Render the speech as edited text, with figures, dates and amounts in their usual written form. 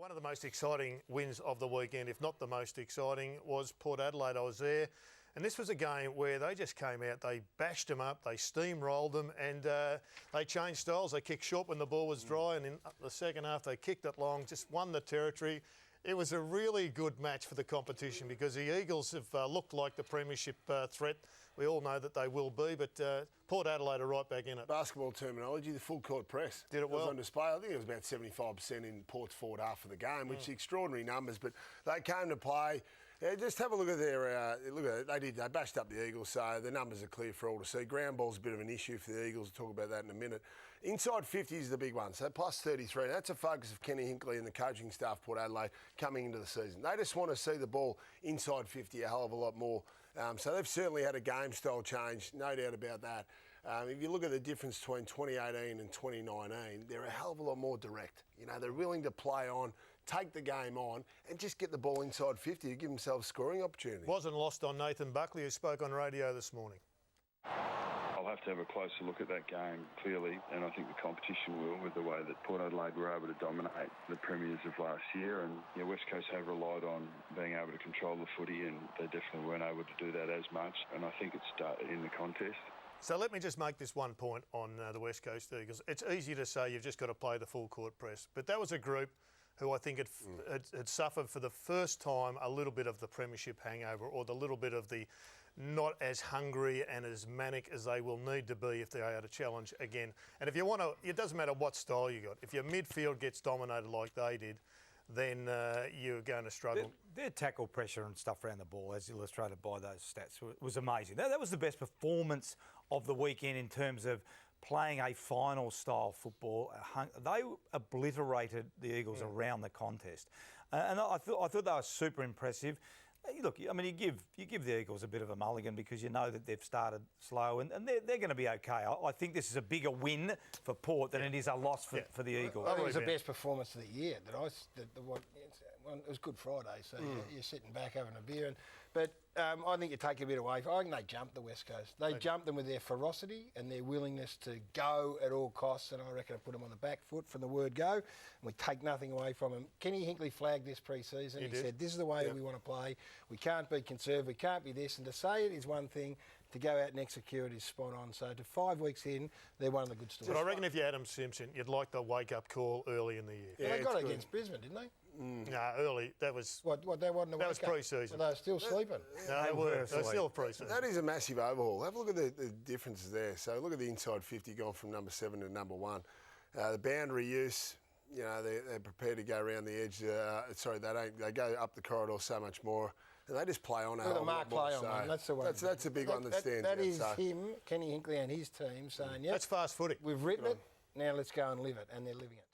One of the most exciting wins of the weekend, if not the most exciting, was Port Adelaide. I was there, and this was a game where they just came out, they bashed them up, they steamrolled them, and they changed styles. They kicked short when the ball was dry, and in the second half they kicked it long, just won the territory. It was a really good match for the competition because the Eagles have looked like the premiership threat. We all know that they will be, but Port Adelaide are right back in it. Basketball terminology, the full court press. Did it well? It was on display. I think it was about 75% in Port's forward half of the game, which is extraordinary numbers, but they came to play. Yeah, just have a look at their look at it. They bashed up the Eagles, so the numbers are clear for all to see. Ground ball's a bit of an issue for the Eagles. We'll talk about that in a minute. Inside 50 is the big one, so plus 33. That's a focus of Kenny Hinkley and the coaching staff, Port Adelaide, coming into the season. They just want to see the ball inside 50 a hell of a lot more. So they've certainly had a game style change, no doubt about that. If you look at the difference between 2018 and 2019, they're a hell of a lot more direct. You know, they're willing to play on, take the game on, and just get the ball inside 50 to give themselves scoring opportunity. Wasn't lost on Nathan Buckley, who spoke on radio this morning. I'll have to have a closer look at that game, clearly, and I think the competition will, with the way that Port Adelaide were able to dominate the premiers of last year. And West Coast have relied on being able to control the footy, and they definitely weren't able to do that as much. And I think it started in the contest. So let me just make this one point on the West Coast Eagles. It's easy to say you've just got to play the full court press, but that was a group who I think had suffered for the first time a little bit of the premiership hangover, or the little bit of the not as hungry and as manic as they will need to be if they are to challenge again. And if you want to, it doesn't matter what style you got. If your midfield gets dominated like they did, then you're going to struggle. Their tackle pressure and stuff around the ball, as illustrated by those stats, was amazing. That was the best performance of the weekend in terms of playing a final style football. They obliterated the Eagles around the contest, and I thought they were super impressive. Look, I mean, you give the Eagles a bit of a mulligan because you know that they've started slow, and they're going to be okay. I think this is a bigger win for Port than it is a loss for the Eagles. I think it was the best performance of the year. It was Good Friday, so you're sitting back having a beer. But I think you take a bit away. I think they jumped the West Coast. They jumped them with their ferocity and their willingness to go at all costs, and I reckon I put them on the back foot from the word go, and we take nothing away from them. Kenny Hinkley flagged this pre-season. He said, this is the way we want to play. We can't be conservative. We can't be this. And to say it is one thing. To go out and execute is spot on. So to 5 weeks in, they're one of the good stories. But I reckon if you're Adam Simpson, you'd like the wake-up call early in the year. Yeah, they got it against Brisbane, didn't they? No, early. That was... What they wasn't a That was pre-season. Well, they were still sleeping. No, they were still pre-season. That is a massive overhaul. Have a look at the differences there. So look at the inside 50 gone from number 7 to number 1. The boundary use, you know, they're prepared to go around the edge. They go up the corridor so much more. And they just play on a the mark play on, man. That's the one. That's a big one that stands out. That is him, Kenny Hinkley and his team saying, yep, that's fast footy. We've written it, now let's go and live it. And they're living it.